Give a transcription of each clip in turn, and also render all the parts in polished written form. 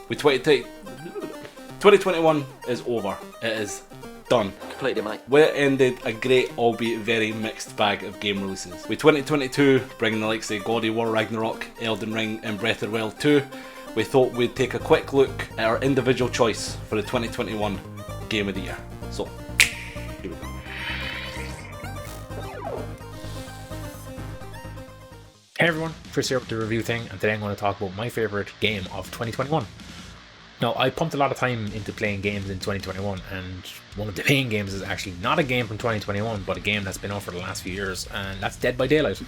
With 2021 is over. It is done. Completely, mate. Where it ended a great, albeit very mixed bag of game releases. With 2022 bringing the likes of God of War Ragnarok, Elden Ring and Breath of the Wild 2, we thought we'd take a quick look at our individual choice for the 2021 Game of the Year. So, here we go. Hey everyone, Chris here with the review thing, and today I'm going to talk about my favourite game of 2021. Now, I pumped a lot of time into playing games in 2021, and one of the main games is actually not a game from 2021, but a game that's been out for the last few years, and that's Dead by Daylight.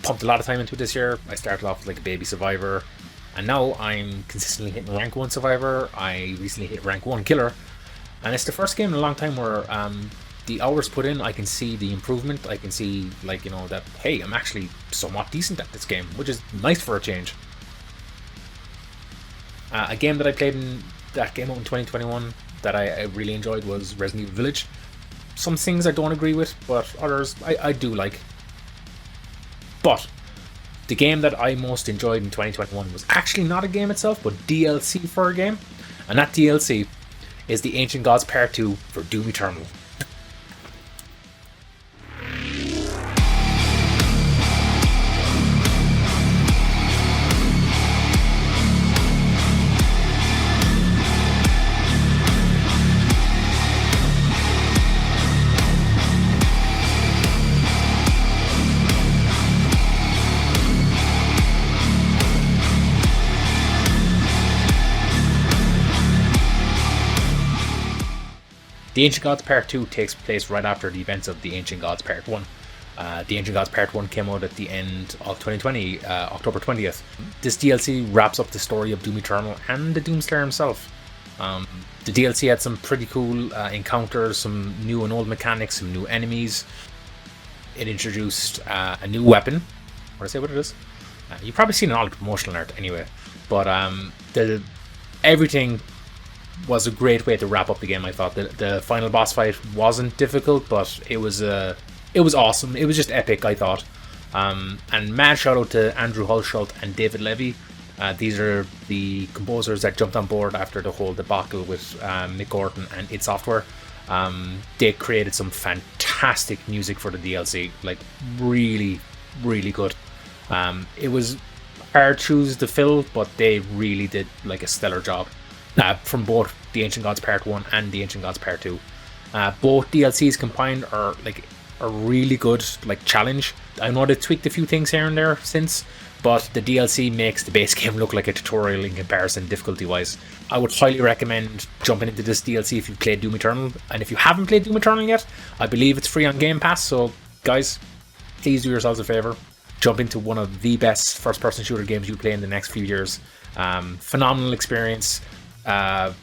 Pumped a lot of time into it this year. I started off like a baby survivor, and now I'm consistently hitting rank 1 survivor. I recently hit rank 1 killer, and it's the first game in a long time where the hours put in, I can see the improvement. I can see, like, you know, that, hey, I'm actually somewhat decent at this game, which is nice for a change. A game that I played that came out in 2021 that I really enjoyed was Resident Evil Village. Some things I don't agree with, but others I do like. But the game that I most enjoyed in 2021 was actually not a game itself, but DLC for a game. And that DLC is the Ancient Gods Part 2 for Doom Eternal. The Ancient Gods Part 2 takes place right after the events of the Ancient Gods Part 1. The Ancient Gods Part 1 came out at the end of 2020, October 20th. This DLC wraps up the story of Doom Eternal and the Doomslayer himself. The DLC had some pretty cool encounters, some new and old mechanics, some new enemies. It introduced a new weapon. What I say what it is? You've probably seen all the promotional art anyway. But everything was a great way to wrap up the game. I thought the final boss fight wasn't difficult, but it was awesome. It was just epic, I thought. And mad shout out to Andrew Hulshult and David Levy. These are the composers that jumped on board after the whole debacle with Mick Gordon and id Software. They created some fantastic music for the DLC, like really, really good. It was hard shoes to fill, but they really did like a stellar job. From both the Ancient Gods Part 1 and the Ancient Gods Part 2. Both DLCs combined are like a really good like challenge. I know they tweaked a few things here and there since, but the DLC makes the base game look like a tutorial in comparison difficulty wise. I would highly recommend jumping into this DLC if you've played Doom Eternal, and if you haven't played Doom Eternal yet, I believe it's free on Game Pass, so guys, please do yourselves a favour. Jump into one of the best first person shooter games you'll play in the next few years. Phenomenal experience. I'm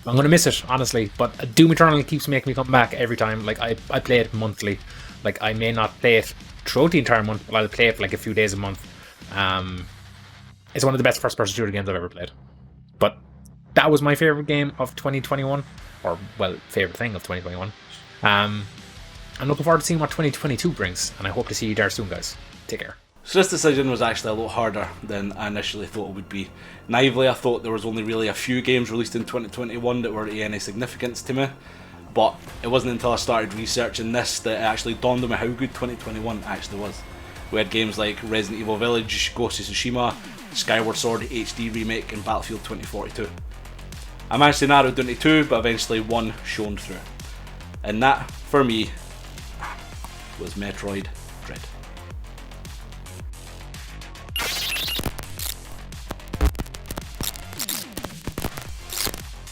going to miss it, honestly, but Doom Eternal keeps making me come back every time. Like, I play it monthly. Like, I may not play it throughout the entire month, but I'll play it for like a few days a month. It's one of the best first-person shooter games I've ever played. But that was my favourite game of 2021, or, well, favourite thing of 2021. I'm looking forward to seeing what 2022 brings, and I hope to see you there soon, guys. Take care. So this decision was actually a lot harder than I initially thought it would be. Naively, I thought there was only really a few games released in 2021 that were of any significance to me, but it wasn't until I started researching this that it actually dawned on me how good 2021 actually was. We had games like Resident Evil Village, Ghost of Tsushima, Skyward Sword HD Remake and Battlefield 2042. I managed to narrow it down to 2, but eventually 1 shone through. And that, for me, was Metroid Dread.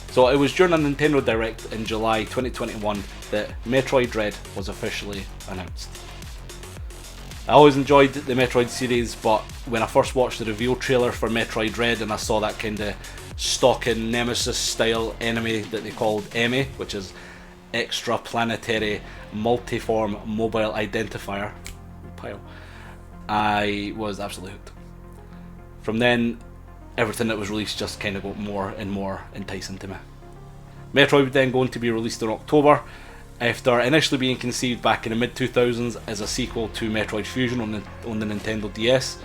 So it was during a Nintendo Direct in July 2021 that Metroid Dread was officially announced. I always enjoyed the Metroid series, but when I first watched the reveal trailer for Metroid Dread and I saw that kind of stalking Nemesis style enemy that they called EMI, which is Extraplanetary Multiform Mobile Identifier, I was absolutely hooked. From then, everything that was released just kind of got more and more enticing to me. Metroid would then going to be released in October, after initially being conceived back in the mid-2000s as a sequel to Metroid Fusion on the Nintendo DS.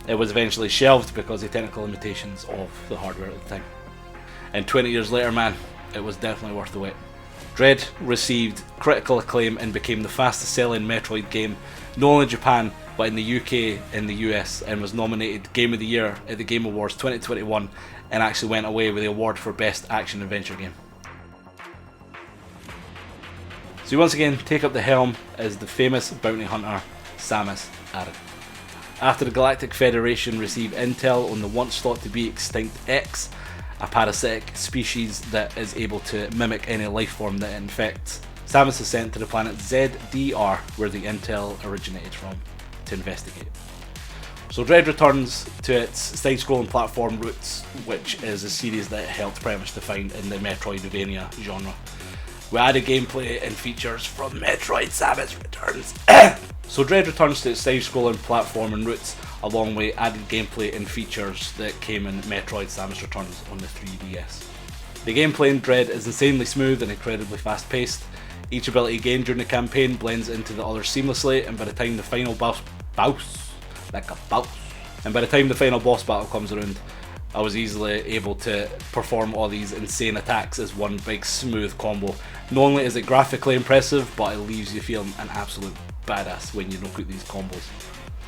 It was eventually shelved because of technical limitations of the hardware at the time. And 20 years later, man, it was definitely worth the wait. Dread received critical acclaim and became the fastest selling Metroid game, not only in Japan, but in the UK and the US, and was nominated Game of the Year at the Game Awards 2021, and actually went away with the award for Best Action Adventure Game. So you once again take up the helm as the famous bounty hunter, Samus Aran. After the Galactic Federation received intel on the once thought to be extinct X, a parasitic species that is able to mimic any life form that it infects, Samus is sent to the planet ZDR, where the intel originated from, to investigate. So Dread returns to its side-scrolling platform roots, which is a series that it helped pretty much define in the Metroidvania genre. We added gameplay and features from Metroid Samus Returns. So Dread returns to its side-scrolling platform and roots, along with added gameplay and features that came in Metroid Samus Returns on the 3DS. The gameplay in Dread is insanely smooth and incredibly fast-paced. Each ability gained during the campaign blends into the others seamlessly, and by the time the final boss battle comes around, I was easily able to perform all these insane attacks as one big smooth combo. Not only is it graphically impressive, but it leaves you feeling an absolute badass when you knock out these combos.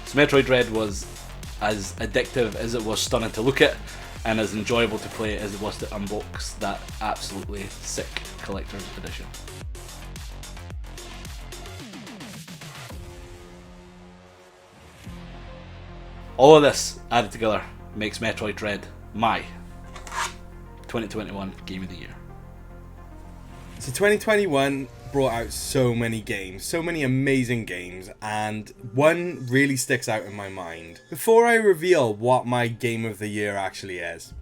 So Metroid Dread was as addictive as it was stunning to look at, and as enjoyable to play as it was to unbox that absolutely sick collector's edition. All of this added together makes Metroid Dread my 2021 Game of the Year. So 2021 brought out so many games, so many amazing games, and one really sticks out in my mind. Before I reveal what my Game of the Year actually is,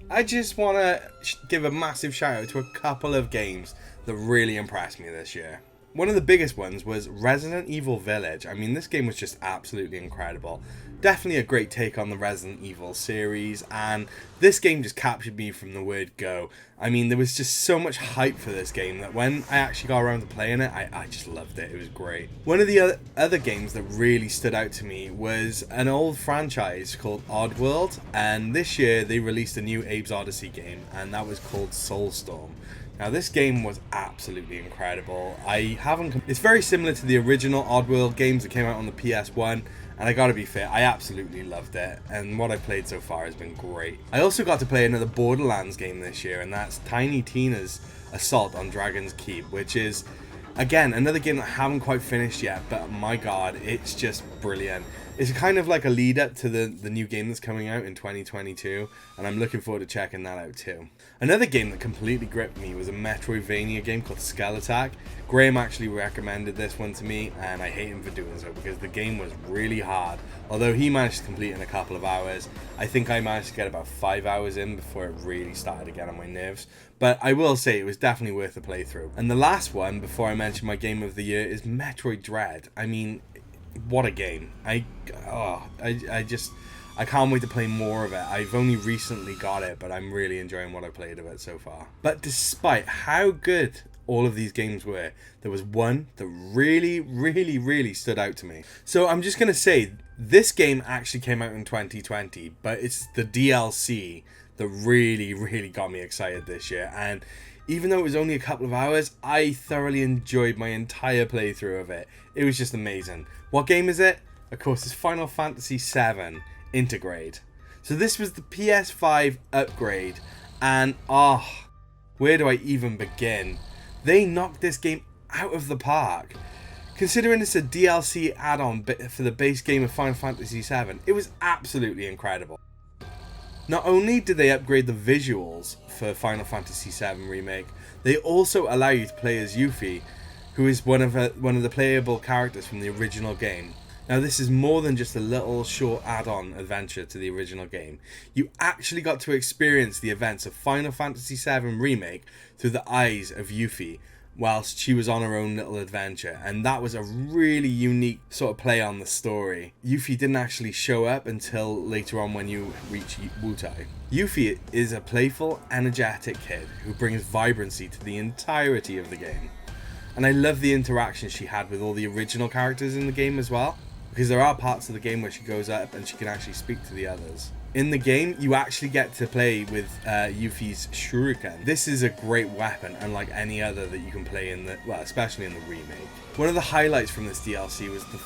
I just want to give a massive shout out to a couple of games that really impressed me this year. One of the biggest ones was Resident Evil Village. I mean, this game was just absolutely incredible. Definitely a great take on the Resident Evil series, and this game just captured me from the word go. I mean, there was just so much hype for this game that when I actually got around to playing it, I just loved it. It was great. One of the other games that really stood out to me was an old franchise called Oddworld, and this year they released a new Abe's Odyssey game, and that was called Soulstorm. Now this game was absolutely incredible. It's very similar to the original Oddworld games that came out on the PS1, and I gotta be fair, I absolutely loved it, and what I've played so far has been great. I also got to play another Borderlands game this year, and that's Tiny Tina's Assault on Dragon's Keep, which is, again, another game that I haven't quite finished yet, but my god, it's just brilliant. It's kind of like a lead up to the new game that's coming out in 2022, and I'm looking forward to checking that out too. Another game that completely gripped me was a Metroidvania game called Skull Attack. Graham actually recommended this one to me, and I hate him for doing so because the game was really hard. Although he managed to complete it in a couple of hours, I think I managed to get about 5 hours in before it really started to get on my nerves. But I will say it was definitely worth a playthrough. And the last one, before I mention my Game of the Year, is Metroid Dread. I mean, what a game. I can't wait to play more of it. I've only recently got it, but I'm really enjoying what I played of it so far. But despite how good all of these games were, there was one that really stood out to me. So I'm just going to say, this game actually came out in 2020, but it's the DLC that really got me excited this year. And even though it was only a couple of hours, I thoroughly enjoyed my entire playthrough of it. It was just amazing. What game is it? Of course, it's Final Fantasy VII Intergrade. So this was the PS5 upgrade, and where do I even begin? They knocked this game out of the park. Considering it's a DLC add-on for the base game of Final Fantasy VII, it was absolutely incredible. Not only did they upgrade the visuals for Final Fantasy VII Remake, they also allow you to play as Yuffie, who is one of the playable characters from the original game. Now this is more than just a little short add-on adventure to the original game. You actually got to experience the events of Final Fantasy VII Remake through the eyes of Yuffie, whilst she was on her own little adventure, and that was a really unique sort of play on the story. Yuffie didn't actually show up until later on when you reach Wutai. Yuffie is a playful, energetic kid who brings vibrancy to the entirety of the game. And I love the interaction she had with all the original characters in the game as well. because there are parts of the game where she goes up and she can actually speak to the others. In the game, you actually get to play with Yuffie's shuriken. This is a great weapon, unlike any other that you can play in the, well, especially in the remake. One of the highlights from this DLC was the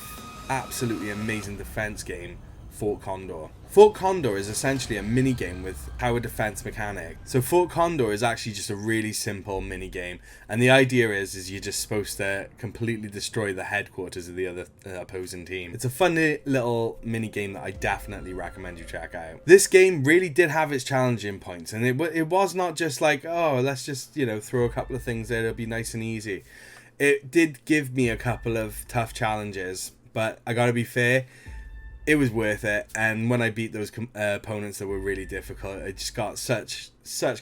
absolutely amazing defense game, Fort Condor. Fort Condor is essentially a mini game with tower defense mechanic. So Fort Condor is actually just a really simple mini game, and the idea is you're just supposed to completely destroy the headquarters of the other opposing team. It's a funny little mini game that I definitely recommend you check out. This game really did have its challenging points, and it was not just like, oh, let's just, you know, throw a couple of things there, it'll be nice and easy. It did give me a couple of tough challenges, but I gotta be fair, it was worth it, and when I beat those opponents that were really difficult, I just got such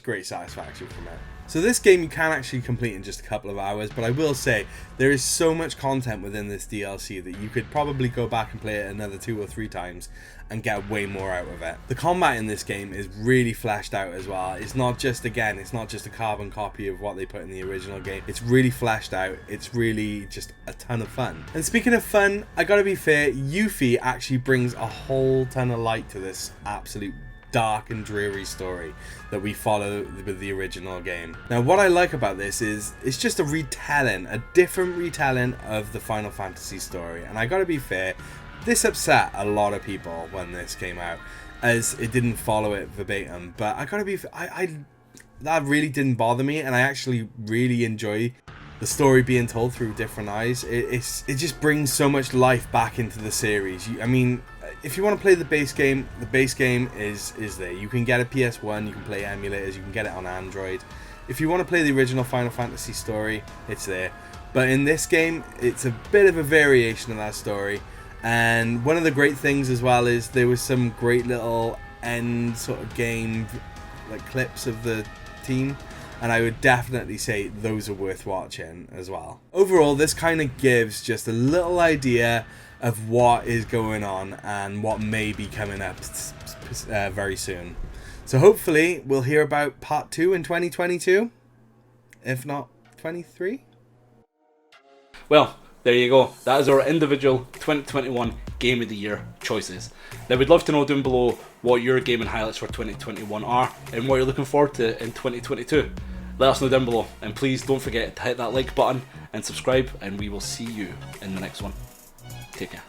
great satisfaction from it. So this game you can actually complete in just a couple of hours, but I will say there is so much content within this DLC that you could probably go back and play it another 2 or 3 times and get way more out of it. The combat in this game is really fleshed out as well. It's not just a carbon copy of what they put in the original game. It's really fleshed out. It's really just a ton of fun. And speaking of fun, I gotta be fair, Yuffie actually brings a whole ton of light to this absolute dark and dreary story that we follow with the original game. Now, what I like about this is it's just a retelling, a different retelling of the Final Fantasy story. And I gotta be fair, this upset a lot of people when this came out, as it didn't follow it verbatim. But I gotta be, that really didn't bother me, and I actually really enjoy the story being told through different eyes. It just brings so much life back into the series. I mean, if you want to play the base game is there. You can get a PS1, you can play emulators, you can get it on Android. If you want to play the original Final Fantasy story, it's there. But in this game, it's a bit of a variation of that story. And one of the great things as well is there was some great little end sort of game like clips of the team, and I would definitely say those are worth watching as well. Overall, this kind of gives just a little idea of what is going on and what may be coming up very soon. So hopefully we'll hear about part 2 in 2022, if not 23. Well, there you go. That is our individual 2021 Game of the Year choices. Now, we'd love to know down below what your gaming highlights for 2021 are and what you're looking forward to in 2022. Let us know down below, and please don't forget to hit that like button and subscribe, and we will see you in the next one. Take care.